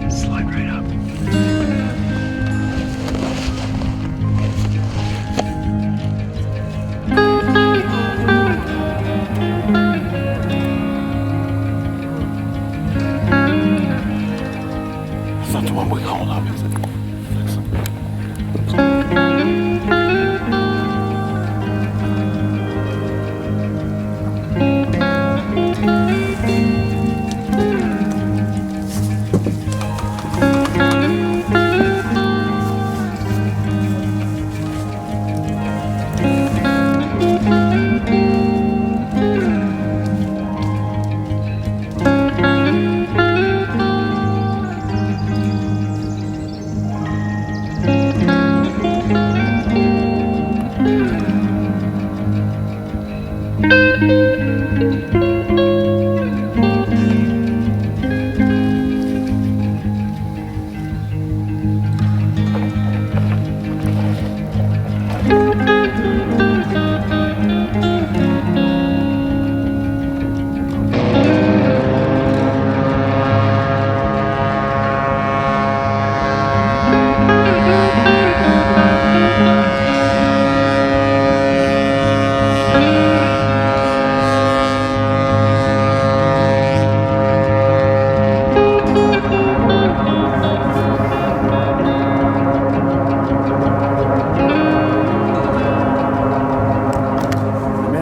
Slide right up. That's not the one we called up, is it?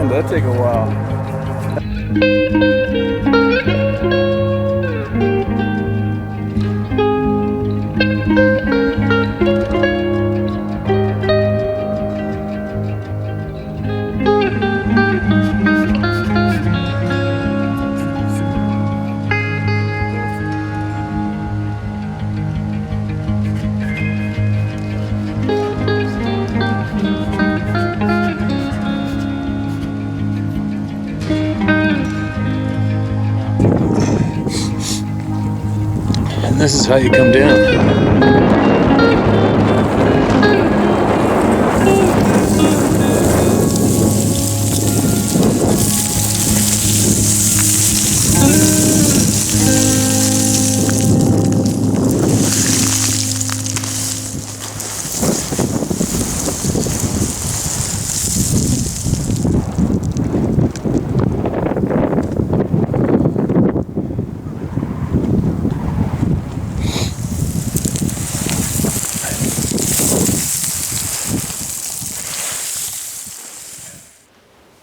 That'd take a while. And this is how you come down.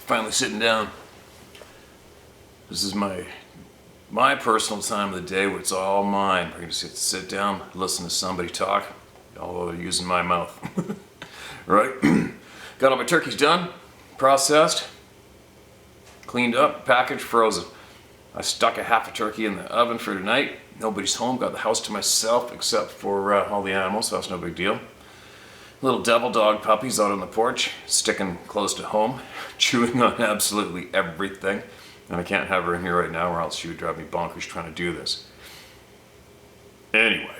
Finally sitting down. This is my personal time of the day where it's all mine. We're gonna sit down, listen to somebody talk, although they're using my mouth. Right? Got all my turkeys done, processed, cleaned up, packaged, frozen. I stuck a half a turkey in the oven for tonight. Nobody's home, got the house to myself except for all the animals, so that's no big deal. Little devil dog puppies out on the porch, sticking close to home, chewing on absolutely everything. And I can't have her in here right now or else she would drive me bonkers trying to do this. Anyway,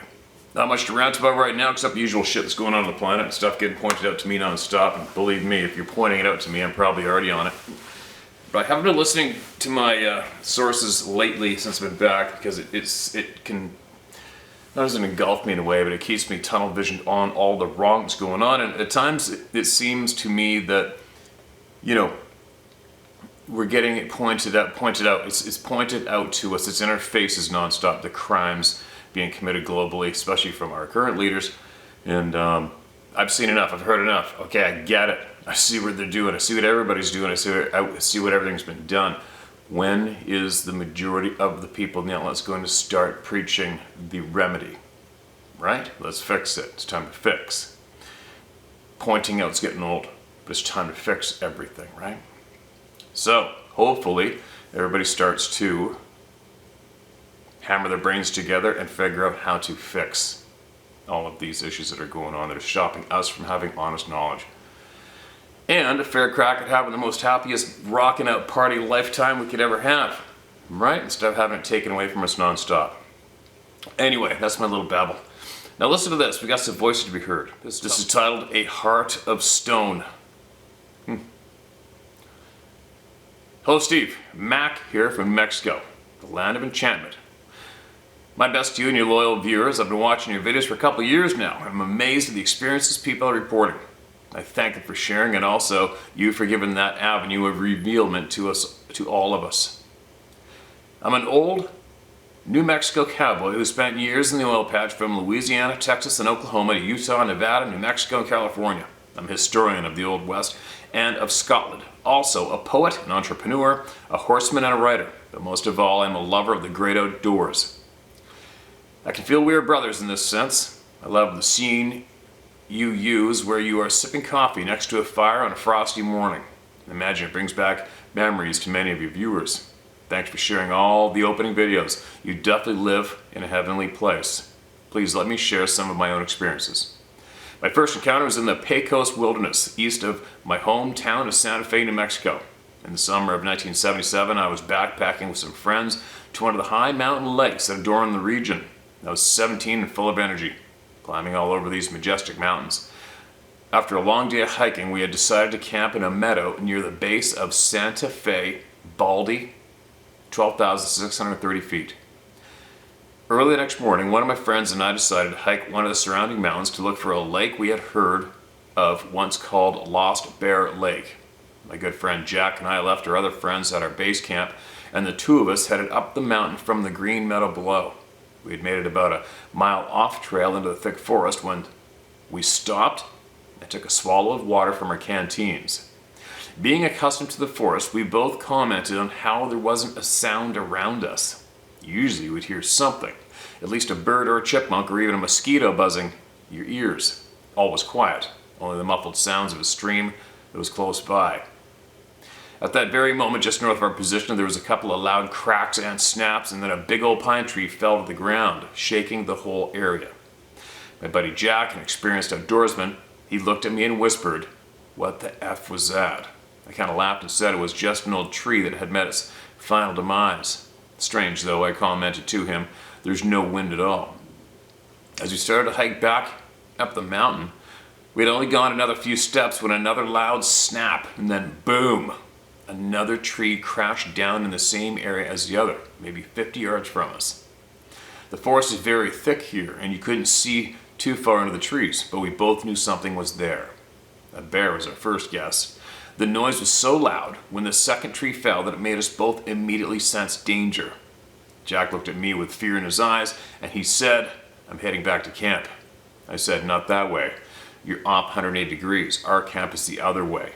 not much to rant about right now except the usual shit that's going on the planet and stuff getting pointed out to me non-stop. And believe me, if you're pointing it out to me, I'm probably already on it. But I haven't been listening to my sources lately since I've been back because it can... That doesn't engulf me in a way, but it keeps me tunnel visioned on all the wrongs going on. And at times it seems to me that, you know, we're getting it pointed out. It's pointed out to us. It's in our faces nonstop. The crimes being committed globally, especially from our current leaders. And I've seen enough. I've heard enough. Okay, I get it. I see what they're doing. I see what everybody's doing. I see what everything's been done. When is the majority of the people in the outlets going to start preaching the remedy? Right? Let's fix it. It's time to fix. Pointing out it's getting old, but it's time to fix everything, right? So, hopefully, everybody starts to hammer their brains together and figure out how to fix all of these issues that are going on that are stopping us from having honest knowledge. And a fair crack at having the most happiest rocking out party lifetime we could ever have, right? Instead of having it taken away from us non-stop. Anyway, that's my little babble. Now listen to this. We got some voices to be heard. This is titled A Heart of Stone. Hello Steve, Mac here from New Mexico, the land of enchantment. My best to you and your loyal viewers. I've been watching your videos for a couple of years now. I'm amazed at the experiences people are reporting. I thank them for sharing, and also you for giving that avenue of revealment to all of us. I'm an old New Mexico cowboy who spent years in the oil patch from Louisiana, Texas, and Oklahoma to Utah, Nevada, New Mexico, and California. I'm a historian of the Old West and of Scotland. Also a poet, an entrepreneur, a horseman, and a writer. But most of all, I'm a lover of the great outdoors. I can feel we're brothers in this sense. I love the scene you use where you are sipping coffee next to a fire on a frosty morning. I imagine it brings back memories to many of your viewers. Thanks for sharing all the opening videos. You definitely live in a heavenly place. Please let me share some of my own experiences. My first encounter was in the Pecos Wilderness, east of my hometown of Santa Fe, New Mexico. In the summer of 1977, I was backpacking with some friends to one of the high mountain lakes that adorn the region. I was 17 and full of energy, climbing all over these majestic mountains. After a long day of hiking, we had decided to camp in a meadow near the base of Santa Fe, Baldy, 12,630 feet. Early the next morning, one of my friends and I decided to hike one of the surrounding mountains to look for a lake we had heard of once called Lost Bear Lake. My good friend Jack and I left our other friends at our base camp, and the two of us headed up the mountain from the green meadow below. We had made it about a mile off trail into the thick forest when we stopped and took a swallow of water from our canteens. Being accustomed to the forest, we both commented on how there wasn't a sound around us. Usually we'd hear something, at least a bird or a chipmunk or even a mosquito buzzing your ears. All was quiet, only the muffled sounds of a stream that was close by. At that very moment, just north of our position, there was a couple of loud cracks and snaps, and then a big old pine tree fell to the ground, shaking the whole area. My buddy Jack, an experienced outdoorsman, he looked at me and whispered, "What the F was that?" I kind of laughed and said it was just an old tree that had met its final demise. Strange though, I commented to him, there's no wind at all. As we started to hike back up the mountain, we had only gone another few steps when another loud snap, and then boom! Another tree crashed down in the same area as the other, maybe 50 yards from us. The forest is very thick here, and you couldn't see too far into the trees, but we both knew something was there. A bear was our first guess. The noise was so loud when the second tree fell that it made us both immediately sense danger. Jack looked at me with fear in his eyes, and he said, "I'm heading back to camp." I said, "Not that way. You're off 180 degrees. Our camp is the other way."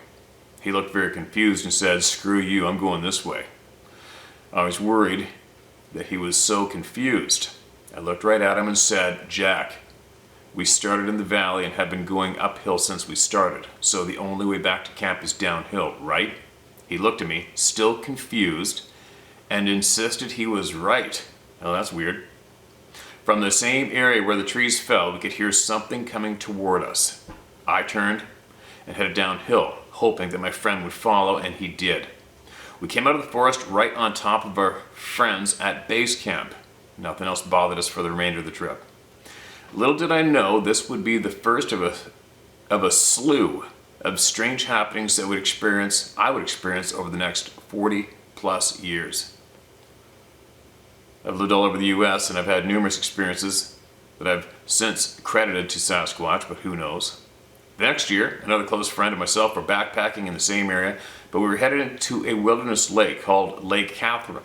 He looked very confused and said, "Screw you, I'm going this way." I was worried that he was so confused. I looked right at him and said, "Jack, we started in the valley and have been going uphill since we started, so the only way back to camp is downhill, right?" He looked at me, still confused, and insisted he was right. Oh, that's weird. From the same area where the trees fell, we could hear something coming toward us. I turned and headed downhill, hoping that my friend would follow, and he did. We came out of the forest right on top of our friends at base camp. Nothing else bothered us for the remainder of the trip. Little did I know this would be the first of a slew of strange happenings that I would experience over the next 40 plus years. I've lived all over the US and I've had numerous experiences that I've since credited to Sasquatch, but who knows. The next year, another close friend and myself were backpacking in the same area, but we were headed into a wilderness lake called Lake Catherine.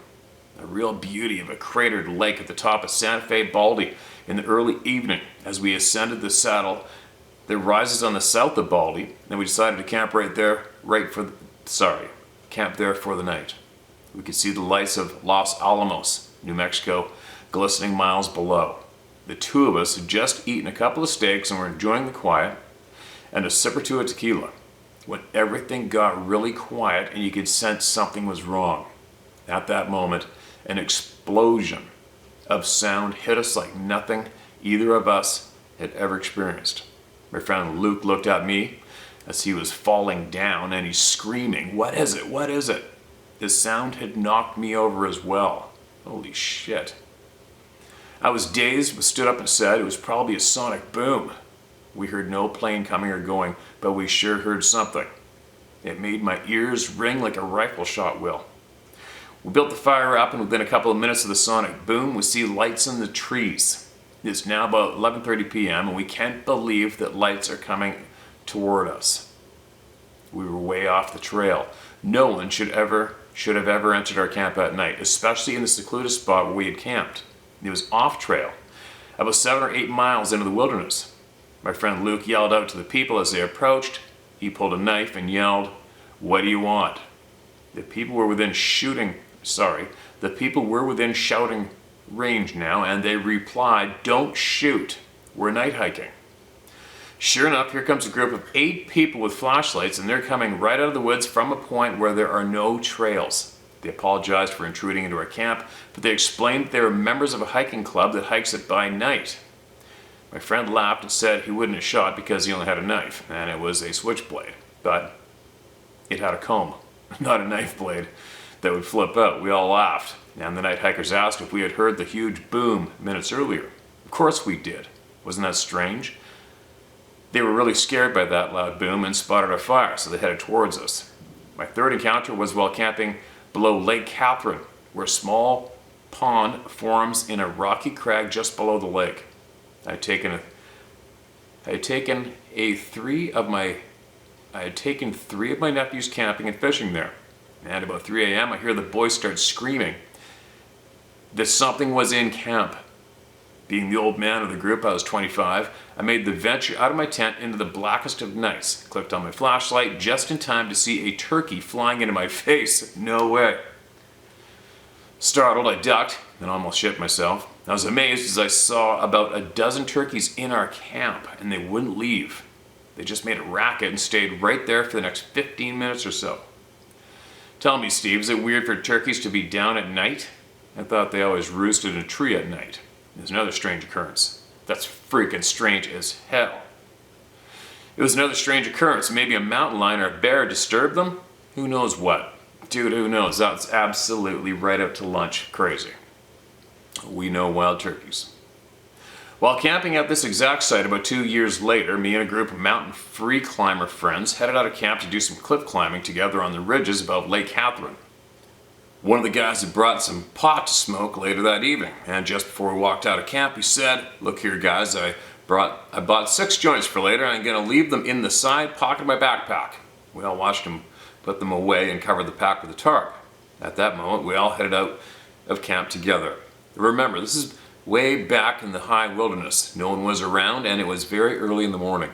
A real beauty of a cratered lake at the top of Santa Fe Baldy in the early evening. As we ascended the saddle that rises on the south of Baldy, and we decided to camp camp there for the night. We could see the lights of Los Alamos, New Mexico, glistening miles below. The two of us had just eaten a couple of steaks and were enjoying the quiet and a sip or two of tequila when everything got really quiet and you could sense something was wrong. At that moment, an explosion of sound hit us like nothing either of us had ever experienced. My friend Luke looked at me as he was falling down and he's screaming, "What is it? What is it?" The sound had knocked me over as well. Holy shit. I was dazed but stood up and said it was probably a sonic boom. We heard no plane coming or going, but we sure heard something. It made my ears ring like a rifle shot will. We built the fire up, and within a couple of minutes of the sonic boom, we see lights in the trees. It's now about 11:30 p.m. and we can't believe that lights are coming toward us. We were way off the trail. No one should have ever entered our camp at night, especially in the secluded spot where we had camped. It was off trail, about 7 or 8 miles into the wilderness. My friend Luke yelled out to the people as they approached. He pulled a knife and yelled, "What do you want?" The people were within shouting range now, and they replied, "Don't shoot. We're night hiking." Sure enough, here comes a group of 8 people with flashlights, and they're coming right out of the woods from a point where there are no trails. They apologized for intruding into our camp, but they explained that they were members of a hiking club that hikes it by night. My friend laughed and said he wouldn't have shot because he only had a knife, and it was a switchblade. But it had a comb, not a knife blade that would flip out. We all laughed, and the night hikers asked if we had heard the huge boom minutes earlier. Of course we did. Wasn't that strange? They were really scared by that loud boom and spotted a fire, so they headed towards us. My third encounter was while camping below Lake Catherine, where a small pond forms in a rocky crag just below the lake. I had taken 3 of my nephews camping and fishing there. And at about 3 a.m. I hear the boys start screaming that something was in camp. Being the old man of the group, I was 25, I made the venture out of my tent into the blackest of nights. Clicked on my flashlight just in time to see a turkey flying into my face. No way. Startled, I ducked and almost shit myself. I was amazed as I saw about a dozen turkeys in our camp, and they wouldn't leave. They just made a racket and stayed right there for the next 15 minutes or so. Tell me, Steve, is it weird for turkeys to be down at night? I thought they always roosted in a tree at night. There's another strange occurrence. That's freaking strange as hell. It was another strange occurrence. Maybe a mountain lion or a bear disturbed them? Who knows what? Dude, who knows? That's absolutely right up to lunch crazy. We know wild turkeys. While camping at this exact site about 2 years later, me and a group of mountain free climber friends headed out of camp to do some cliff climbing together on the ridges above Lake Catherine. One of the guys had brought some pot to smoke later that evening, and just before we walked out of camp, he said, "Look here guys, I bought 6 joints for later, and I'm going to leave them in the side pocket of my backpack." We all watched him put them away and covered the pack with a tarp. At that moment, we all headed out of camp together. Remember, this is way back in the high wilderness. No one was around, and it was very early in the morning.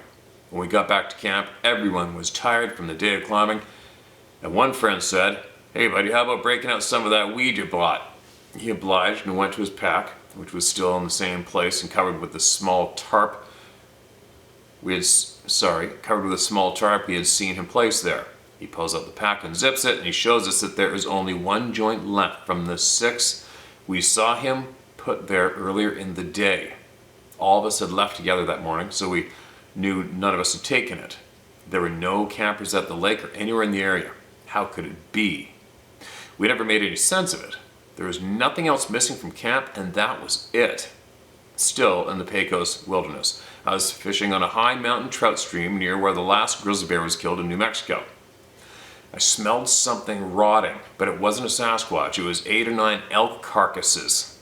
When we got back to camp, everyone was tired from the day of climbing, and one friend said, "Hey buddy, how about breaking out some of that weed you bought?" He obliged and went to his pack, which was still in the same place and covered with a small tarp he had seen him place there. He pulls out the pack and zips it, and he shows us that there is only 1 joint left from the 6 we saw him put there earlier in the day. All of us had left together that morning, so we knew none of us had taken it. There were no campers at the lake or anywhere in the area. How could it be? We never made any sense of it. There was nothing else missing from camp, and that was it. Still in the Pecos Wilderness, I was fishing on a high mountain trout stream near where the last grizzly bear was killed in New Mexico. I smelled something rotting, but it wasn't a Sasquatch. It was 8 or 9 elk carcasses.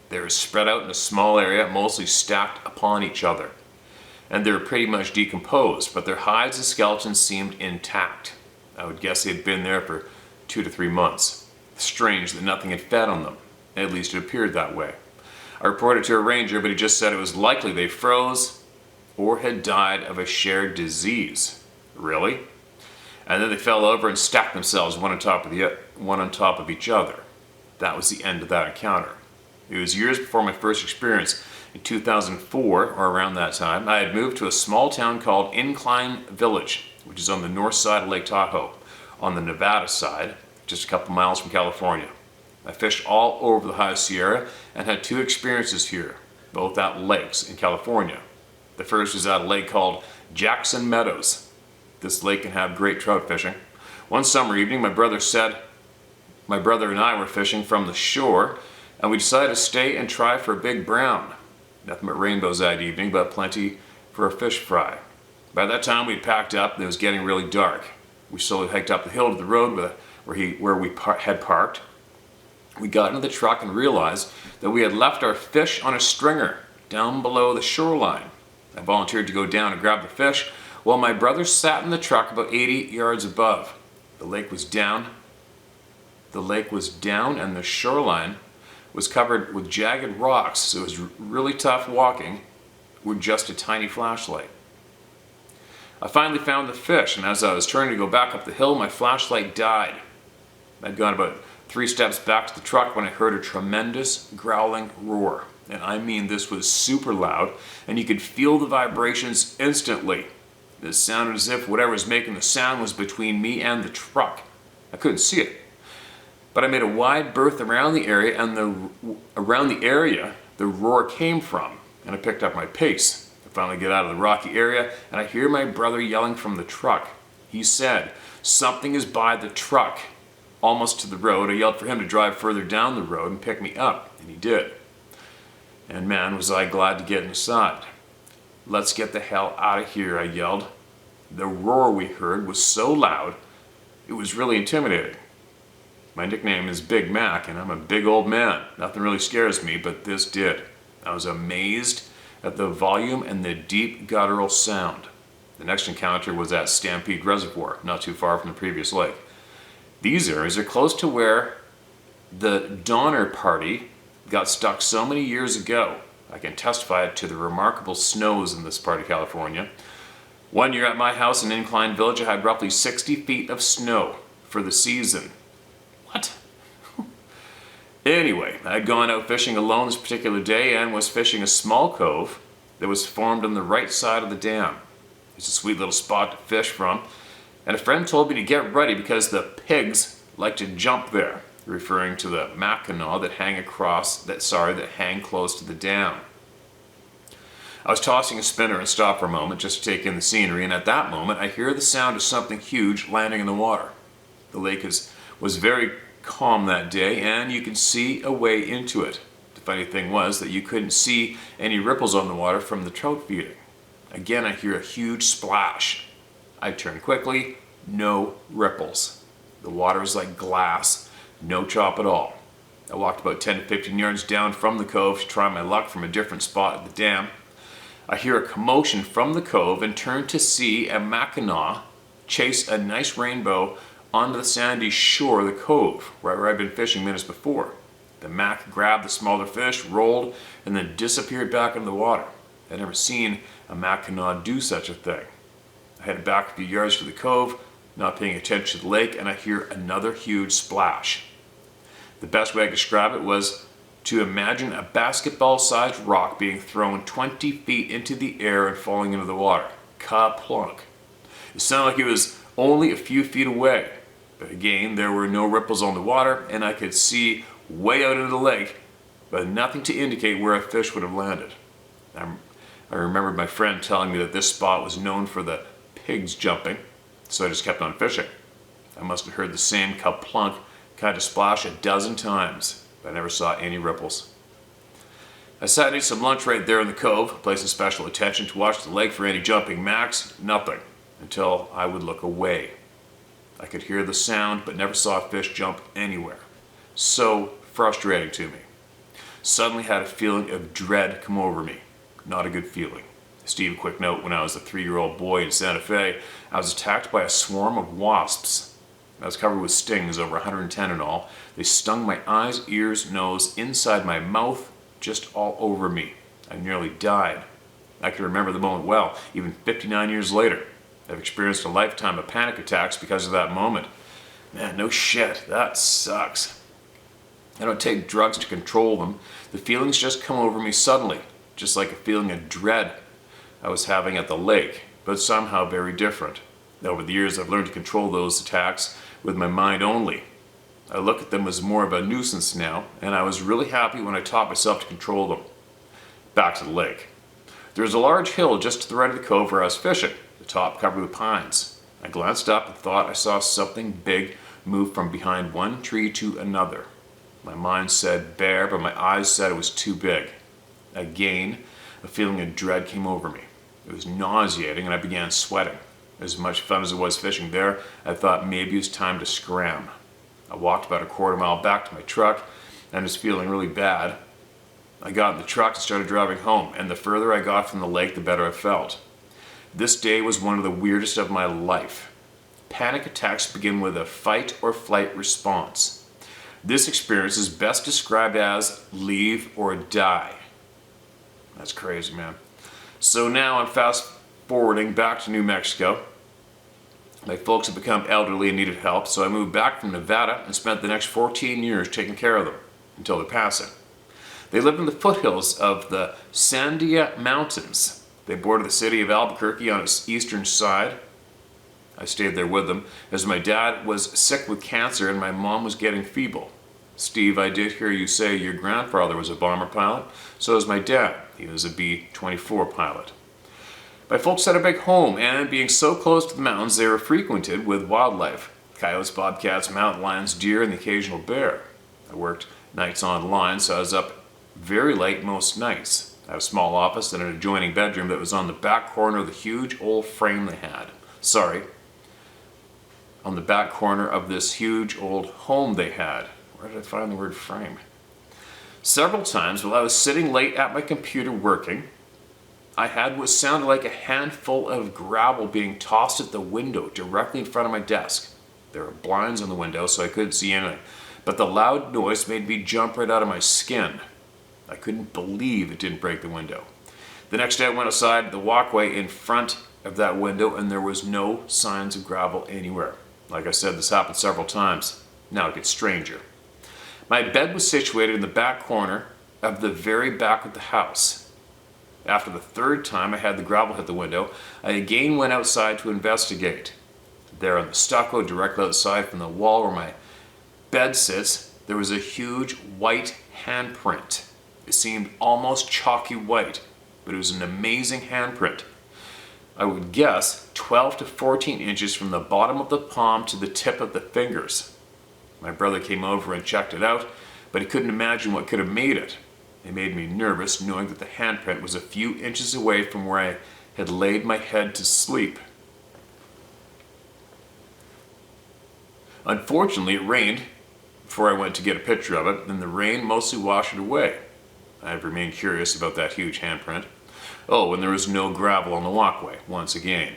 They were spread out in a small area, mostly stacked upon each other. And they were pretty much decomposed, but their hides and skeletons seemed intact. I would guess they had been there for 2 to 3 months. Strange that nothing had fed on them. At least it appeared that way. I reported to a ranger, but he just said it was likely they froze or had died of a shared disease. Really? And then they fell over and stacked themselves one on top of each other. That was the end of that encounter. It was years before my first experience. In 2004, or around that time, I had moved to a small town called Incline Village, which is on the north side of Lake Tahoe, on the Nevada side, just a couple miles from California. I fished all over the High Sierra and had 2 experiences here, both at lakes in California. The first was at a lake called Jackson Meadows. This lake can have great trout fishing. One summer evening, my brother and I were fishing from the shore, and we decided to stay and try for a big brown. Nothing but rainbows that evening, but plenty for a fish fry. By that time, we'd packed up and it was getting really dark. We slowly hiked up the hill to the road where we had parked. We got into the truck and realized that we had left our fish on a stringer down below the shoreline. I volunteered to go down and grab the fish while my brother sat in the truck about 80 yards above. The lake was down. And the shoreline was covered with jagged rocks, so it was really tough walking with just a tiny flashlight. I finally found the fish, and as I was turning to go back up the hill, my flashlight died. I'd gone about 3 steps back to the truck when I heard a tremendous growling roar. And I mean, this was super loud, and you could feel the vibrations instantly. It sounded as if whatever was making the sound was between me and the truck. I couldn't see it, but I made a wide berth around the area, and the roar came from, and I picked up my pace. I finally get out of the rocky area, and I hear my brother yelling from the truck. He said, "Something is by the truck." Almost to the road, I yelled for him to drive further down the road and pick me up, and he did. And man, was I glad to get inside. "Let's get the hell out of here," I yelled. The roar we heard was so loud, it was really intimidating. My nickname is Big Mac, and I'm a big old man. Nothing really scares me, but this did. I was amazed at the volume and the deep guttural sound. The next encounter was at Stampede Reservoir, not too far from the previous lake. These areas are close to where the Donner Party got stuck so many years ago. I can testify to the remarkable snows in this part of California. One year at my house in Incline Village, I had roughly 60 feet of snow for the season. What? Anyway, I had gone out fishing alone this particular day and was fishing a small cove that was formed on the right side of the dam. It's a sweet little spot to fish from, and a friend told me to get ready because the pigs like to jump there, referring to the Mackinaw that hang close to the dam. I was tossing a spinner and stopped for a moment just to take in the scenery, and at that moment I hear the sound of something huge landing in the water. The lake was very calm that day, and you could see a way into it. The funny thing was that you couldn't see any ripples on the water from the trout feeding. Again, I hear a huge splash. I turn quickly, no ripples. The water is like glass, no chop at all. I walked about 10 to 15 yards down from the cove to try my luck from a different spot at the dam. I hear a commotion from the cove and turn to see a Mackinaw chase a nice rainbow onto the sandy shore of the cove, where I'd been fishing minutes before. The Mac grabbed the smaller fish, rolled, and then disappeared back into the water. I'd never seen a Mackinaw do such a thing. I headed back a few yards to the cove, not paying attention to the lake, and I hear another huge splash. The best way I could describe it was to imagine a basketball-sized rock being thrown 20 feet into the air and falling into the water. Ka-plunk. It sounded like it was only a few feet away, but again, there were no ripples on the water, and I could see way out into the lake, but nothing to indicate where a fish would have landed. I remembered my friend telling me that this spot was known for the pigs jumping, so I just kept on fishing. I must have heard the same ka-plunk kind of splash a dozen times, but I never saw any ripples. I sat and ate some lunch right there in the cove, placing special attention to watch the lake for any jumping Macs. Nothing, until I would look away. I could hear the sound, but never saw a fish jump anywhere. So frustrating to me. Suddenly had a feeling of dread come over me. Not a good feeling. Steve, a quick note, when I was a 3-year-old boy in Santa Fe, I was attacked by a swarm of wasps. I was covered with stings, over 110 in all. They stung my eyes, ears, nose, inside my mouth, just all over me. I nearly died. I can remember the moment well, even 59 years later. I've experienced a lifetime of panic attacks because of that moment. Man, no shit, that sucks. I don't take drugs to control them. The feelings just come over me suddenly, just like a feeling of dread I was having at the lake, but somehow very different. Over the years, I've learned to control those attacks with my mind only. I look at them as more of a nuisance now, and I was really happy when I taught myself to control them. Back to the lake. There's a large hill just to the right of the cove where I was fishing, the top covered with pines. I glanced up and thought I saw something big move from behind one tree to another. My mind said bear, but my eyes said it was too big. Again, a feeling of dread came over me. It was nauseating, and I began sweating. As much fun as it was fishing there, I thought maybe it was time to scram. I walked about a quarter mile back to my truck and was feeling really bad, I got in the truck and started driving home, and the further I got from the lake, the better I felt. This day was one of the weirdest of my life. Panic attacks begin with a fight or flight response. This experience is best described as leave or die. That's crazy, man. So now I'm fast forwarding back to New Mexico. My folks have become elderly and needed help, so I moved back from Nevada and spent the next 14 years taking care of them until their passing. They lived in the foothills of the Sandia Mountains. They bordered the city of Albuquerque on its eastern side. I stayed there with them as my dad was sick with cancer and my mom was getting feeble. Steve, I did hear you say your grandfather was a bomber pilot. So was my dad. He was a B-24 pilot. My folks had a big home, and being so close to the mountains, they were frequented with wildlife. Coyotes, bobcats, mountain lions, deer, and the occasional bear. I worked nights on line, so I was up very late most nights. I had a small office and an adjoining bedroom that was on the back corner of the huge old frame they had. On the back corner of this huge old home they had. Where did I find the word frame? Several times while I was sitting late at my computer working, I had what sounded like a handful of gravel being tossed at the window directly in front of my desk. There were blinds on the window, so I couldn't see anything, but the loud noise made me jump right out of my skin. I couldn't believe it didn't break the window. The next day I went outside the walkway in front of that window and there was no signs of gravel anywhere. Like I said, this happened several times. Now it gets stranger. My bed was situated in the back corner of the very back of the house. After the third time I had the gravel hit the window, I again went outside to investigate. There on the stucco directly outside from the wall where my bed sits, there was a huge white handprint. It seemed almost chalky white, but it was an amazing handprint. I would guess 12 to 14 inches from the bottom of the palm to the tip of the fingers. My brother came over and checked it out, but he couldn't imagine what could have made it. It made me nervous knowing that the handprint was a few inches away from where I had laid my head to sleep. Unfortunately, it rained before I went to get a picture of it, and the rain mostly washed it away. I've remained curious about that huge handprint. Oh, and there was no gravel on the walkway, once again.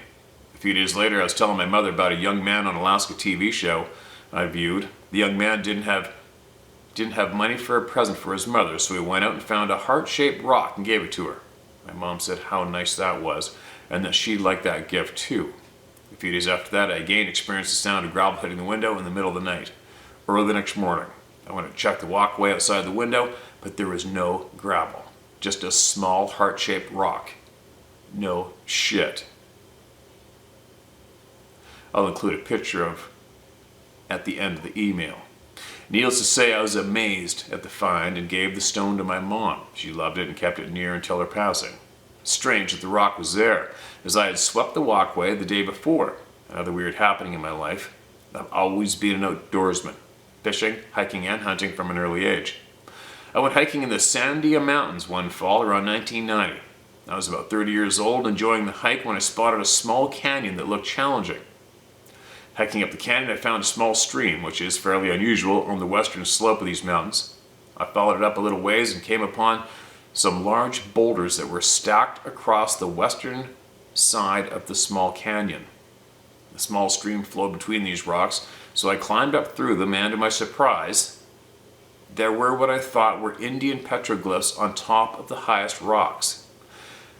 A few days later, I was telling my mother about a young man on an Alaska TV show I viewed. The young man didn't have money for a present for his mother, so he went out and found a heart-shaped rock and gave it to her. My mom said how nice that was, and that she'd like that gift too. A few days after that, I again experienced the sound of gravel hitting the window in the middle of the night. Early the next morning, I went to check the walkway outside the window, but there was no gravel. Just a small heart-shaped rock. No shit. I'll include a picture of at the end of the email. Needless to say, I was amazed at the find and gave the stone to my mom. She loved it and kept it near until her passing. Strange that the rock was there, as I had swept the walkway the day before. Another weird happening in my life. I've always been an outdoorsman, fishing, hiking, and hunting from an early age. I went hiking in the Sandia Mountains one fall around 1990. I was about 30 years old, enjoying the hike when I spotted a small canyon that looked challenging. Hiking up the canyon, I found a small stream, which is fairly unusual on the western slope of these mountains. I followed it up a little ways and came upon some large boulders that were stacked across the western side of the small canyon. The small stream flowed between these rocks, so I climbed up through them, and to my surprise, there were what I thought were Indian petroglyphs on top of the highest rocks.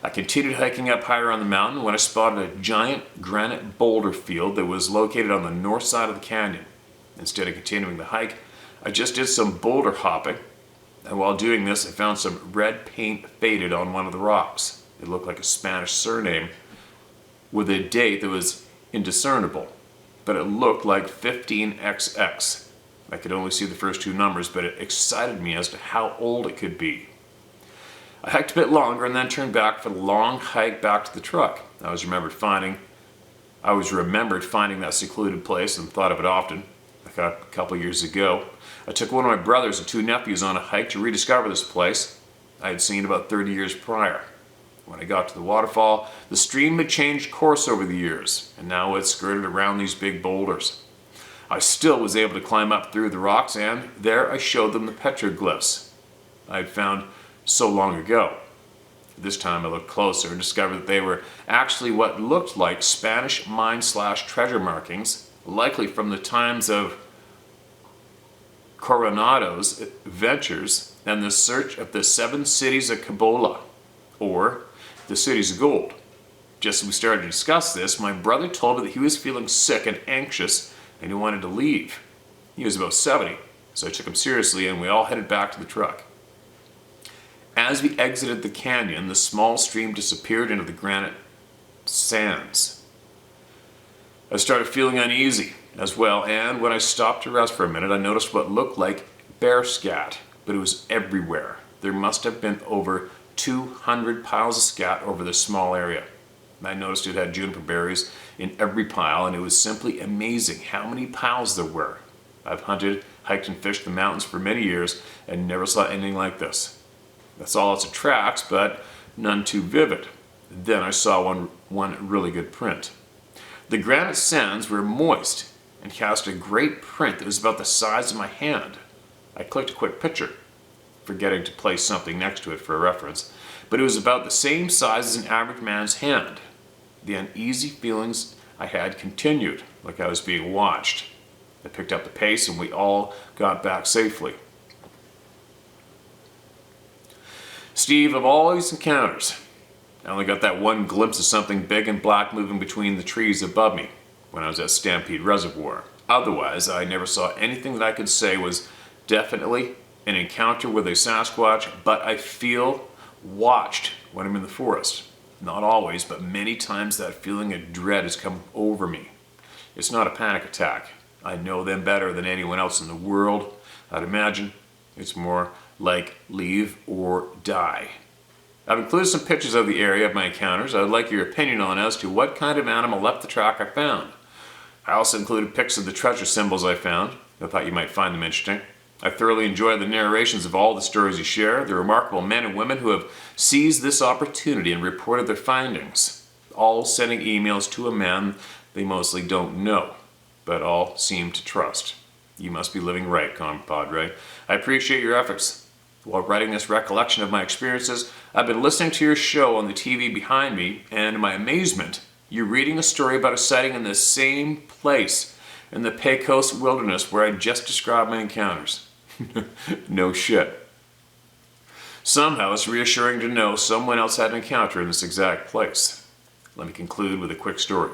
I continued hiking up higher on the mountain when I spotted a giant granite boulder field that was located on the north side of the canyon. Instead of continuing the hike, I just did some boulder hopping, and while doing this I found some red paint faded on one of the rocks. It looked like a Spanish surname with a date that was indiscernible, but it looked like 15XX. I could only see the first two numbers, but it excited me as to how old it could be. I hiked a bit longer and then turned back for the long hike back to the truck. I was remembered finding that secluded place and thought of it often. A couple years ago, I took one of my brothers and two nephews on a hike to rediscover this place I had seen about 30 years prior. When I got to the waterfall, the stream had changed course over the years, and now it skirted around these big boulders. I still was able to climb up through the rocks, and there I showed them the petroglyphs I had found so long ago. This time I looked closer and discovered that they were actually what looked like Spanish mine/treasure markings, likely from the times of Coronado's adventures and the search of the 7 cities of Cabola, or the cities of gold. Just as we started to discuss this, my brother told me that he was feeling sick and anxious and he wanted to leave. He was about 70, so I took him seriously and we all headed back to the truck. As we exited the canyon, the small stream disappeared into the granite sands. I started feeling uneasy as well, and when I stopped to rest for a minute, I noticed what looked like bear scat, but it was everywhere. There must have been over 200 piles of scat over this small area. I noticed it had juniper berries in every pile, and it was simply amazing how many piles there were. I've hunted, hiked, and fished the mountains for many years and never saw anything like this. I saw lots of tracks, but none too vivid. Then I saw one really good print. The granite sands were moist and cast a great print that was about the size of my hand. I clicked a quick picture, forgetting to place something next to it for a reference, but it was about the same size as an average man's hand. The uneasy feelings I had continued, like I was being watched. I picked up the pace and we all got back safely. Steve, of all these encounters, I only got that one glimpse of something big and black moving between the trees above me when I was at Stampede Reservoir. Otherwise, I never saw anything that I could say was definitely an encounter with a Sasquatch, but I feel watched when I'm in the forest. Not always, but many times that feeling of dread has come over me. It's not a panic attack. I know them better than anyone else in the world. I'd imagine it's more like leave or die. I've included some pictures of the area of my encounters. I would like your opinion on as to what kind of animal left the track I found. I also included pics of the treasure symbols I found. I thought you might find them interesting. I thoroughly enjoy the narrations of all the stories you share, the remarkable men and women who have seized this opportunity and reported their findings, all sending emails to a man they mostly don't know, but all seem to trust. You must be living right, compadre. I appreciate your efforts. While writing this recollection of my experiences, I've been listening to your show on the TV behind me, and to my amazement, you're reading a story about a sighting in the same place in the Pecos Wilderness where I just described my encounters. No shit. Somehow it's reassuring to know someone else had an encounter in this exact place. Let me conclude with a quick story.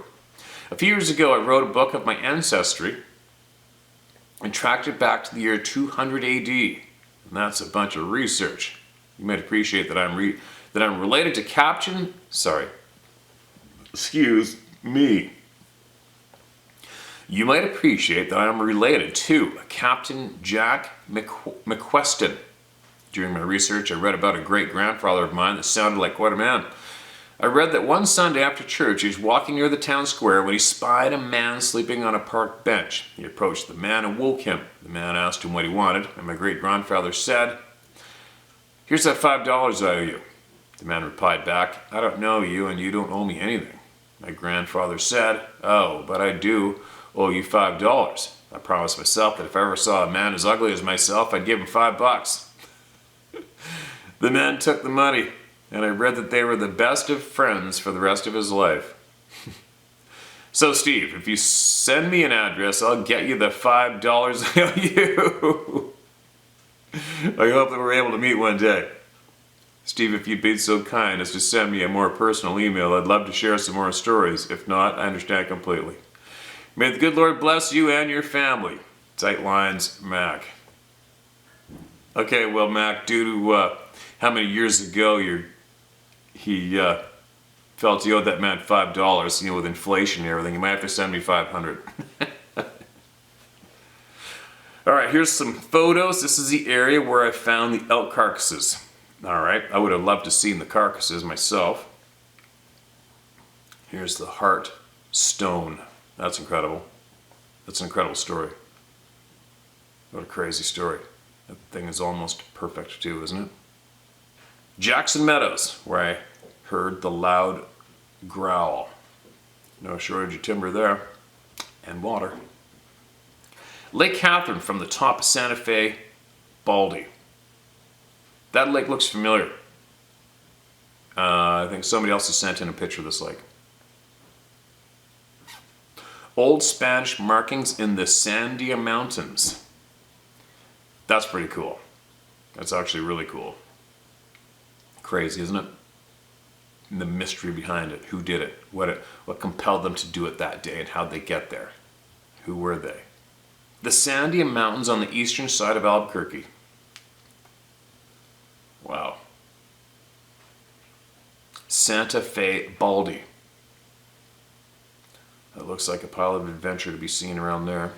A few years ago, I wrote a book of my ancestry and tracked it back to the year 200 AD. And that's a bunch of research. You might appreciate that I'm related to excuse me. You might appreciate that I am related to Captain Jack McQuestion. During my research, I read about a great-grandfather of mine that sounded like quite a man. I read that one Sunday after church, he was walking near the town square when he spied a man sleeping on a park bench. He approached the man and woke him. The man asked him what he wanted, and my great-grandfather said, "Here's that $5 I owe you." The man replied back, "I don't know you, and you don't owe me anything." My grandfather said, "Oh, but I do owe you $5. I promised myself that if I ever saw a man as ugly as myself, I'd give him $5. The man took the money, and I read that they were the best of friends for the rest of his life. So, Steve, if you send me an address, I'll get you the $5 I owe you. I hope that we're able to meet one day. Steve, if you'd be so kind as to send me a more personal email, I'd love to share some more stories. If not, I understand completely. May the good Lord bless you and your family. Tight lines, Mac. Okay, well, Mac, due to how many years ago he felt he owed that man $5, with inflation and everything, you might have to send me $500. All right, here's some photos. This is the area where I found the elk carcasses. All right, I would have loved to have seen the carcasses myself. Here's the heart stone. That's incredible. That's an incredible story. What a crazy story. That thing is almost perfect too, isn't it? Jackson Meadows, where I heard the loud growl. No shortage of timber there, and water. Lake Catherine from the top of Santa Fe, Baldy. That lake looks familiar. I think somebody else has sent in a picture of this lake. Old Spanish markings in the Sandia Mountains. That's pretty cool. That's actually really cool. Crazy, isn't it? And the mystery behind it. Who did it? What compelled them to do it that day, and how'd they get there? Who were they? The Sandia Mountains on the eastern side of Albuquerque. Wow. Santa Fe Baldy. That looks like a pile of adventure to be seen around there.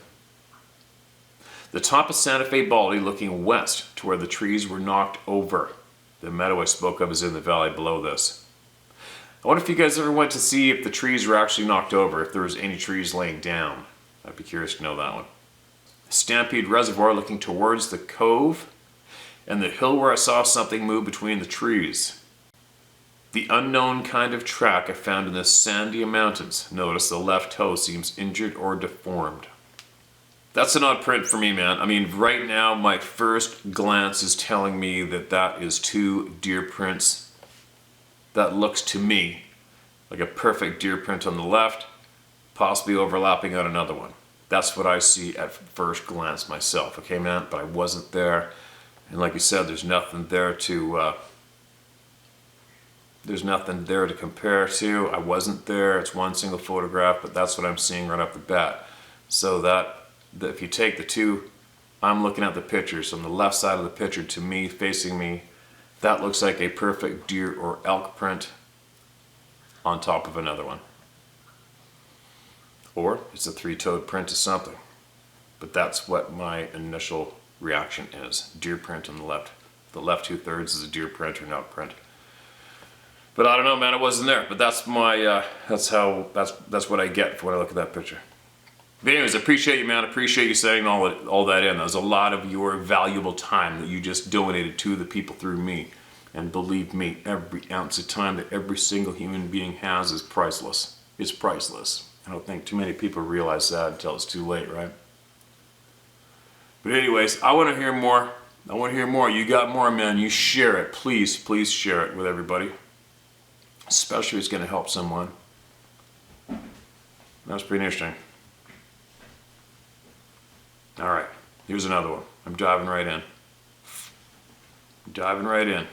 The top of Santa Fe Baldy looking west to where the trees were knocked over. The meadow I spoke of is in the valley below this. I wonder if you guys ever went to see if the trees were actually knocked over, if there was any trees laying down. I'd be curious to know that one. Stampede Reservoir looking towards the cove and the hill where I saw something move between the trees. The unknown kind of track I found in the Sandia Mountains. Notice the left toe seems injured or deformed. That's an odd print for me, man. I mean, right now, my first glance is telling me that that is two deer prints. That looks to me like a perfect deer print on the left, possibly overlapping on another one. That's what I see at first glance myself, okay, man? But I wasn't there. And like you said, there's nothing there to compare to. I wasn't there. It's one single photograph, but that's what I'm seeing right off the bat. So that if you take the two, I'm looking at the pictures. On the left side of the picture, to me, facing me, that looks like a perfect deer or elk print on top of another one. Or it's a three-toed print of something. But that's what my initial reaction is. Deer print on the left. The left 2/3 is a deer print or an elk print. But I don't know, man, it wasn't there. But that's my, that's what I get when I look at that picture. But anyways, I appreciate you, man. I appreciate you sending all that in. That was a lot of your valuable time that you just donated to the people through me. And believe me, every ounce of time that every single human being has is priceless. It's priceless. I don't think too many people realize that until it's too late, right? But anyways, I want to hear more. I want to hear more. You got more, man. You share it. Please, please share it with everybody. Especially if it's going to help someone. That's pretty interesting. Alright, here's another one. I'm diving right in. Diving right in.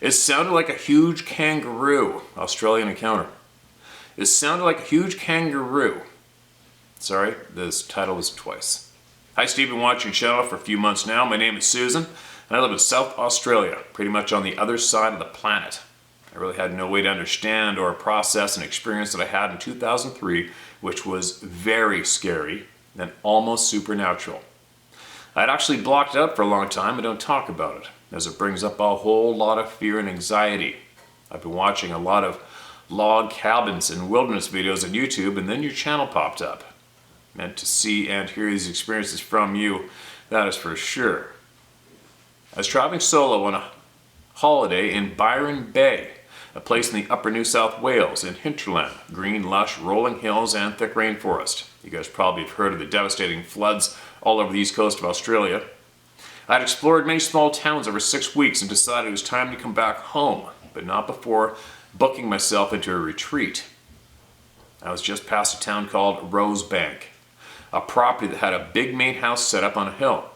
It sounded like a huge kangaroo. Australian encounter. It sounded like a huge kangaroo. Sorry, this title was twice. Hi Steve, been watching your channel for a few months now. My name is Susan, and I live in South Australia, pretty much on the other side of the planet. I really had no way to understand or process an experience that I had in 2003, which was very scary and almost supernatural. I'd actually blocked it out for a long time and don't talk about it, as it brings up a whole lot of fear and anxiety. I've been watching a lot of log cabins and wilderness videos on YouTube, and then your channel popped up. Meant to see and hear these experiences from you, that is for sure. I was traveling solo on a holiday in Byron Bay, a place in the upper New South Wales in hinterland, green, lush, rolling hills and thick rainforest. You guys probably have heard of the devastating floods all over the east coast of Australia. I'd explored many small towns over 6 weeks and decided it was time to come back home, but not before booking myself into a retreat. I was just past a town called Rosebank, a property that had a big main house set up on a hill.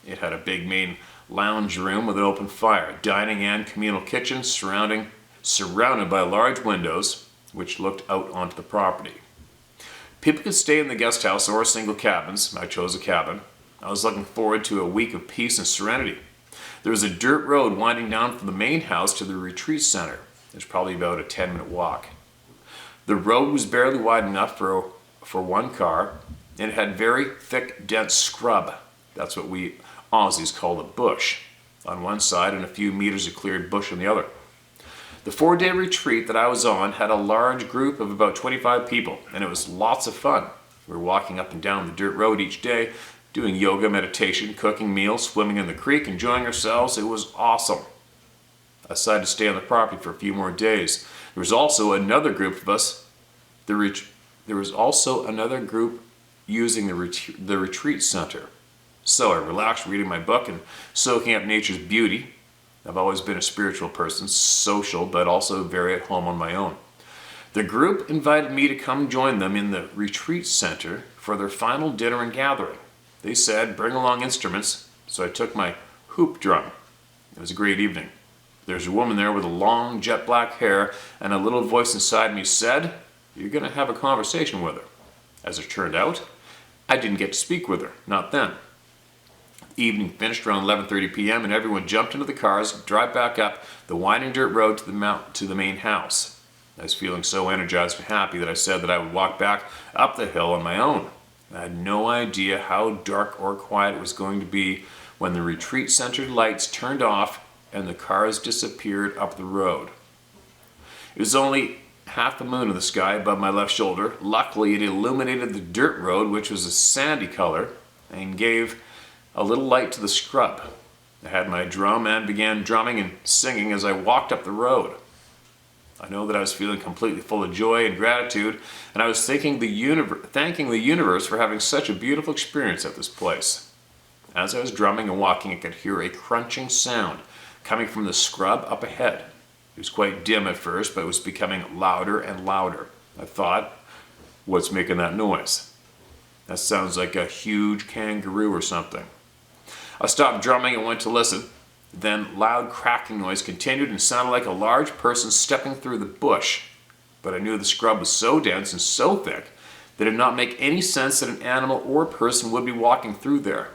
It had a big main lounge room with an open fire, dining and communal kitchen surrounded by large windows which looked out onto the property. People could stay in the guest house or single cabins. I chose a cabin. I was looking forward to a week of peace and serenity. There was a dirt road winding down from the main house to the retreat center. There's probably about a 10-minute walk. The road was barely wide enough for one car, and it had very thick, dense scrub. That's what we Aussies call a bush on one side and a few meters of cleared bush on the other. The 4-day retreat that I was on had a large group of about 25 people, and it was lots of fun. We were walking up and down the dirt road each day, doing yoga, meditation, cooking meals, swimming in the creek, enjoying ourselves. It was awesome. I decided to stay on the property for a few more days. There was also another group of us. There was also another group using the retreat center. So I relaxed reading my book and soaking up nature's beauty. I've always been a spiritual person, social, but also very at home on my own. The group invited me to come join them in the retreat center for their final dinner and gathering. They said, bring along instruments, so I took my hoop drum. It was a great evening. There's a woman there with a long jet black hair, and a little voice inside me said, you're going to have a conversation with her. As it turned out, I didn't get to speak with her, not then. The evening finished around 11:30 p.m. and everyone jumped into the cars to drive back up the winding dirt road to the main house. I was feeling so energized and happy that I said that I would walk back up the hill on my own. I had no idea how dark or quiet it was going to be when the retreat center lights turned off and the cars disappeared up the road. It was only half the moon in the sky above my left shoulder. Luckily, it illuminated the dirt road, which was a sandy color, and gave a little light to the scrub. I had my drum and began drumming and singing as I walked up the road. I know that I was feeling completely full of joy and gratitude, and I was thanking the universe for having such a beautiful experience at this place. As I was drumming and walking, I could hear a crunching sound coming from the scrub up ahead. It was quite dim at first, but it was becoming louder and louder. I thought, what's making that noise? That sounds like a huge kangaroo or something. I stopped drumming and went to listen. Then loud cracking noise continued and sounded like a large person stepping through the bush. But I knew the scrub was so dense and so thick that it did not make any sense that an animal or person would be walking through there.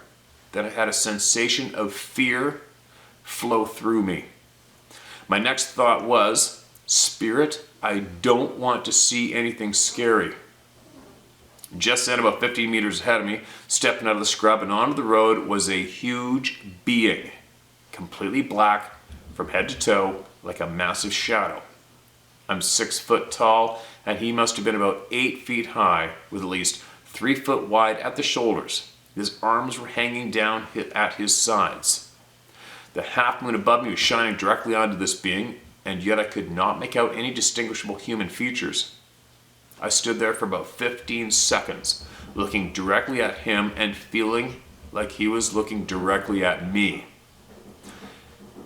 Then I had a sensation of fear flow through me. My next thought was, Spirit, I don't want to see anything scary. Just then, about 15 meters ahead of me, stepping out of the scrub and onto the road, was a huge being. Completely black from head to toe, like a massive shadow. I'm 6 foot tall, and he must have been about 8 feet high, with at least 3 foot wide at the shoulders. His arms were hanging down at his sides. The half moon above me was shining directly onto this being, and yet I could not make out any distinguishable human features. I stood there for about 15 seconds, looking directly at him and feeling like he was looking directly at me.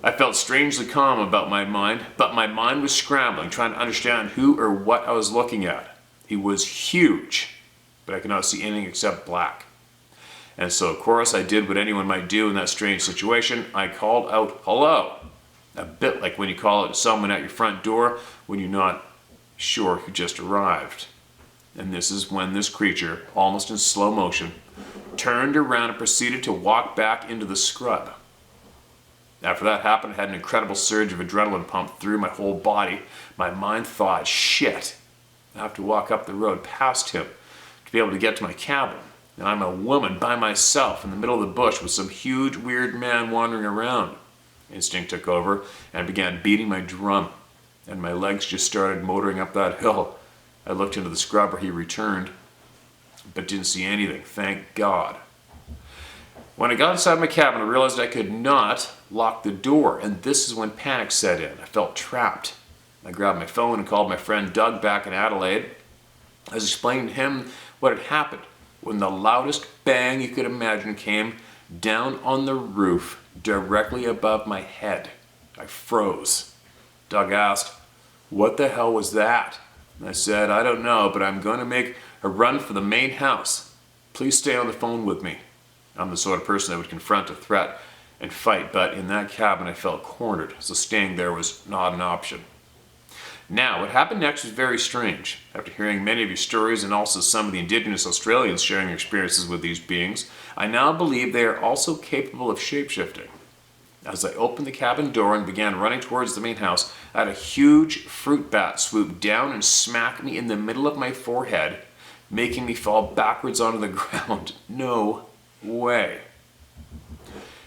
I felt strangely calm about my mind, but my mind was scrambling, trying to understand who or what I was looking at. He was huge, but I could not see anything except black. And so, of course, I did what anyone might do in that strange situation. I called out, hello, a bit like when you call out someone at your front door when you're not sure who just arrived. And this is when this creature, almost in slow motion, turned around and proceeded to walk back into the scrub. After that happened, I had an incredible surge of adrenaline pumped through my whole body. My mind thought, shit, I have to walk up the road past him to be able to get to my cabin. And I'm a woman by myself in the middle of the bush with some huge weird man wandering around. Instinct took over and I began beating my drum, and my legs just started motoring up that hill. I looked into the scrub where he returned, but didn't see anything, thank God. When I got inside my cabin, I realized I could not lock the door, and this is when panic set in. I felt trapped. I grabbed my phone and called my friend Doug back in Adelaide. I was explaining to him what had happened when the loudest bang you could imagine came down on the roof directly above my head. I froze. Doug asked, "What the hell was that?" And I said, "I don't know, but I'm going to make a run for the main house. Please stay on the phone with me." I'm the sort of person that would confront a threat and fight, but in that cabin I felt cornered, so staying there was not an option. Now, what happened next was very strange. After hearing many of your stories and also some of the Indigenous Australians sharing their experiences with these beings, I now believe they are also capable of shapeshifting. As I opened the cabin door and began running towards the main house, I had a huge fruit bat swoop down and smack me in the middle of my forehead, making me fall backwards onto the ground. No way.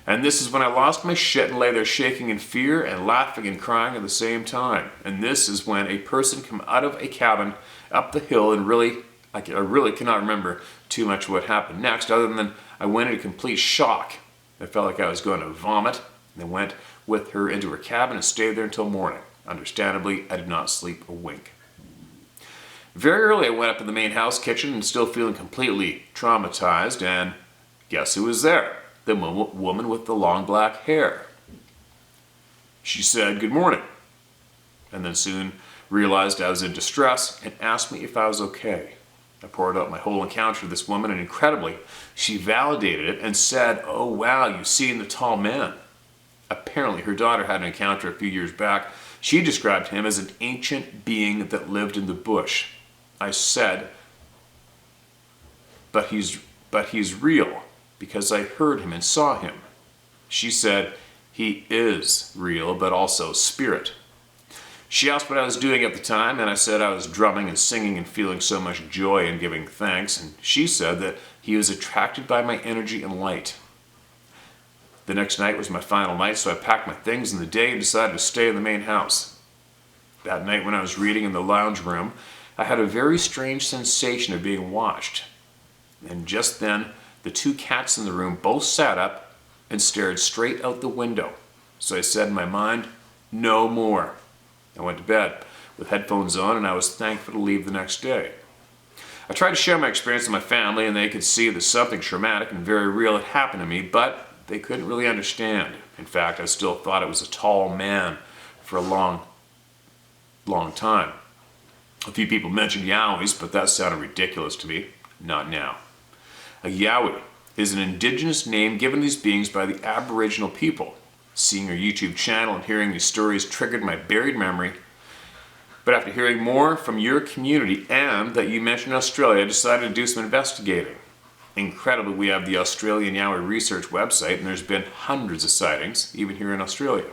And this is when I lost my shit and lay there shaking in fear and laughing and crying at the same time. And this is when a person came out of a cabin up the hill, and I really cannot remember too much what happened next, other than I went into complete shock. I felt like I was going to vomit, and went with her into her cabin and stayed there until morning. Understandably, I did not sleep a wink. Very early I went up in the main house kitchen and still feeling completely traumatized, and guess who was there? The woman with the long black hair. She said good morning, and then soon realized I was in distress and asked me if I was okay. I poured out my whole encounter to this woman, and incredibly, she validated it and said, "Oh wow, you've seen the tall man." Apparently her daughter had an encounter a few years back. She described him as an ancient being that lived in the bush. I said, but he's real because I heard him and saw him. She said, he is real, but also spirit. She asked what I was doing at the time, and I said I was drumming and singing and feeling so much joy and giving thanks, and she said that he was attracted by my energy and light. The next night was my final night, so I packed my things in the day and decided to stay in the main house. That night when I was reading in the lounge room, I had a very strange sensation of being watched. And just then, the two cats in the room both sat up and stared straight out the window. So I said in my mind, no more. I went to bed with headphones on, and I was thankful to leave the next day. I tried to share my experience with my family, and they could see that something traumatic and very real had happened to me, but they couldn't really understand. In fact, I still thought it was a tall man for a long time. A few people mentioned Yowies, but that sounded ridiculous to me. Not now. A Yowie is an indigenous name given these beings by the Aboriginal people. Seeing your YouTube channel and hearing these stories triggered my buried memory. But after hearing more from your community and that you mentioned Australia, I decided to do some investigating. Incredibly, we have the Australian Yowie Research website, and there's been hundreds of sightings, even here in Australia.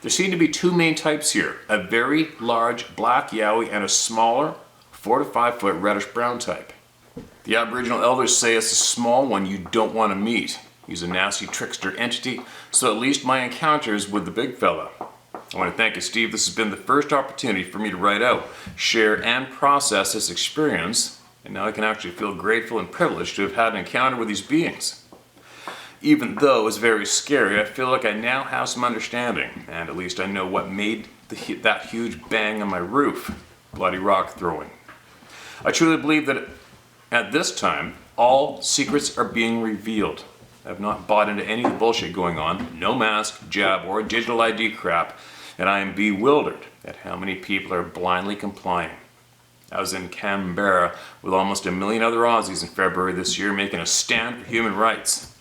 There seem to be two main types here, a very large black Yowie and a smaller 4 to 5 foot reddish brown type. The Aboriginal elders say it's a small one you don't want to meet. He's a nasty trickster entity, so at least my encounters with the big fella. I want to thank you, Steve. This has been the first opportunity for me to write out, share, and process this experience, and now I can actually feel grateful and privileged to have had an encounter with these beings. Even though it was very scary, I feel like I now have some understanding, and at least I know what made that huge bang on my roof. Bloody rock throwing. I truly believe that at this time, all secrets are being revealed. I've not bought into any of the bullshit going on, no mask, jab, or digital ID crap, and I am bewildered at how many people are blindly complying. I was in Canberra with almost 1 million other Aussies in February this year making a stand for human rights.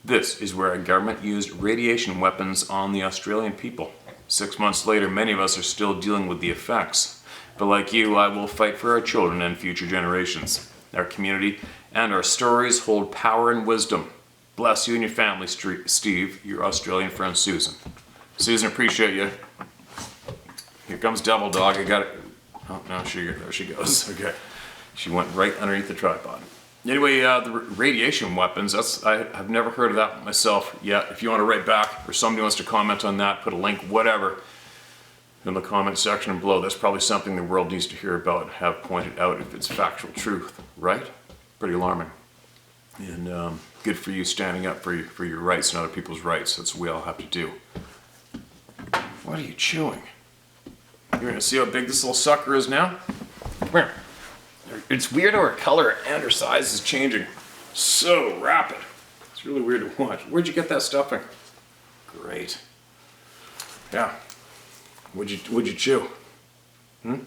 This is where our government used radiation weapons on the Australian people. 6 months later, many of us are still dealing with the effects. But like you, I will fight for our children and future generations. Our community and our stories hold power and wisdom. Bless you and your family, Steve, your Australian friend Susan. Susan, appreciate you. Here comes Devil Dog. I got it. Oh, no, there she goes. Okay. She went right underneath the tripod. Anyway, the radiation weapons, I've never heard of that myself yet. If you want to write back or somebody wants to comment on that, put a link, whatever, in the comment section below. That's probably something the world needs to hear about and have pointed out if it's factual truth, right? Pretty alarming. And good for you standing up for your rights and other people's rights. That's what we all have to do. What are you chewing? You're gonna see how big this little sucker is now? Come here. It's weird how her color and her size is changing so rapid. It's really weird to watch. Where'd you get that stuffing? Great. Yeah. What'd you chew? I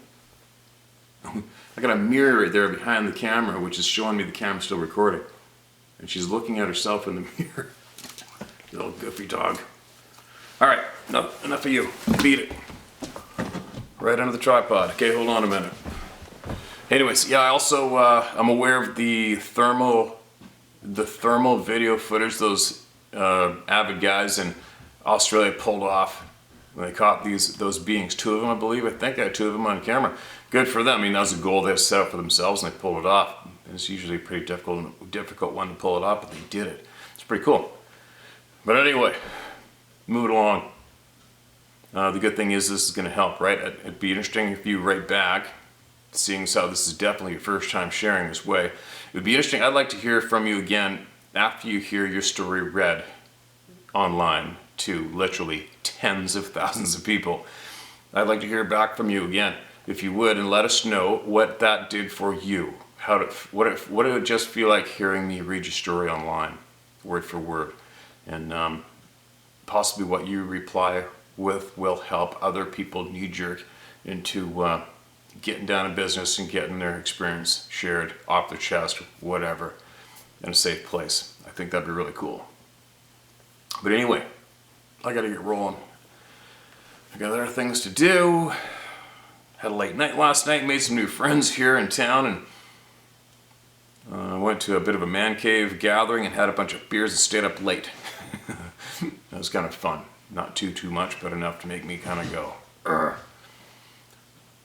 got a mirror right there behind the camera, which is showing me the camera's still recording. And she's looking at herself in the mirror. You little goofy dog. All right, no, enough of you. Beat it. Right under the tripod. Okay, hold on a minute. Anyways, yeah, I also, I'm aware of the thermal video footage those avid guys in Australia pulled off when they caught those beings. 2 of them, I believe. I think I had 2 of them on camera. Good for them. I mean, that was a goal they set up for themselves, and they pulled it off. And it's usually a pretty difficult one to pull it off, but they did it. It's pretty cool. But anyway, moving along. The good thing is this is going to help, right? It'd be interesting if you write back, seeing as how this is definitely your first time sharing this way. It would be interesting. I'd like to hear from you again after you hear your story read online to literally tens of thousands of people. I'd like to hear back from you again. if you would, and let us know what that did for you. What did it just feel like hearing me read your story online, word for word, and possibly what you reply with will help other people knee-jerk into getting down to business and getting their experience shared off their chest, whatever, in a safe place. I think that'd be really cool. But anyway, I gotta get rolling. I got other things to do. Had a late night last night, made some new friends here in town, and went to a bit of a man cave gathering and had a bunch of beers and stayed up late. That was kind of fun. Not too much, but enough to make me kind of go, "Urgh."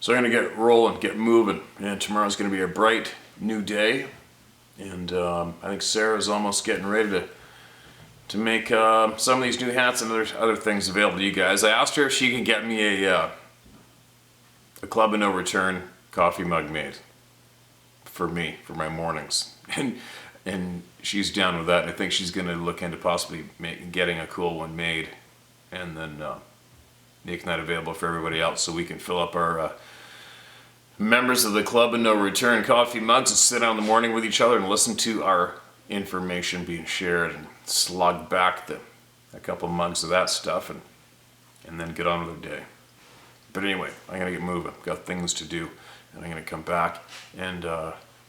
So I'm gonna get rolling, get moving, and tomorrow's gonna be a bright new day. And I think Sarah's almost getting ready to make some of these new hats and other things available to you guys. I asked her if she can get me a Club of No Return coffee mug made for me, for my mornings. And she's down with that, and I think she's going to look into possibly getting a cool one made and then making that available for everybody else so we can fill up our members of the Club of No Return coffee mugs and sit down in the morning with each other and listen to our information being shared and slug back a couple mugs of that stuff and then get on with their day. But anyway, I'm going to get moving. Got things to do, and I'm going to come back and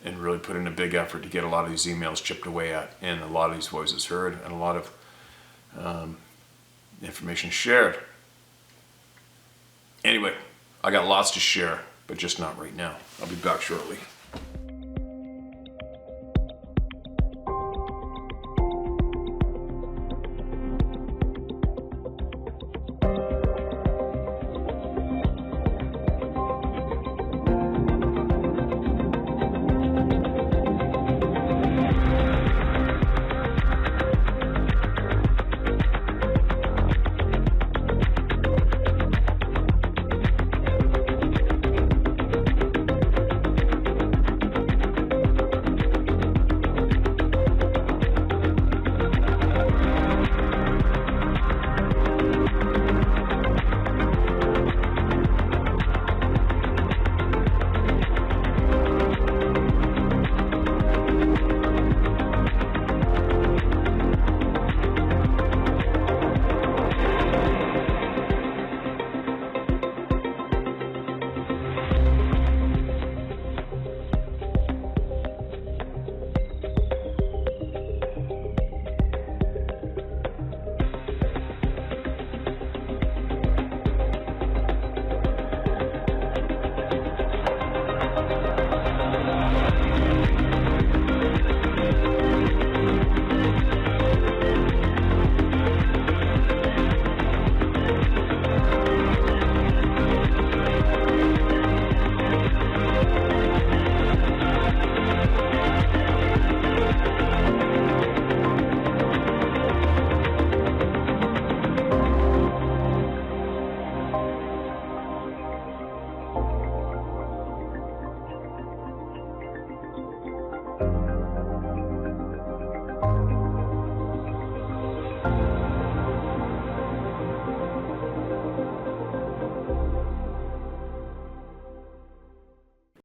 really put in a big effort to get a lot of these emails chipped away at and a lot of these voices heard and a lot of information shared. Anyway, I got lots to share, but just not right now. I'll be back shortly.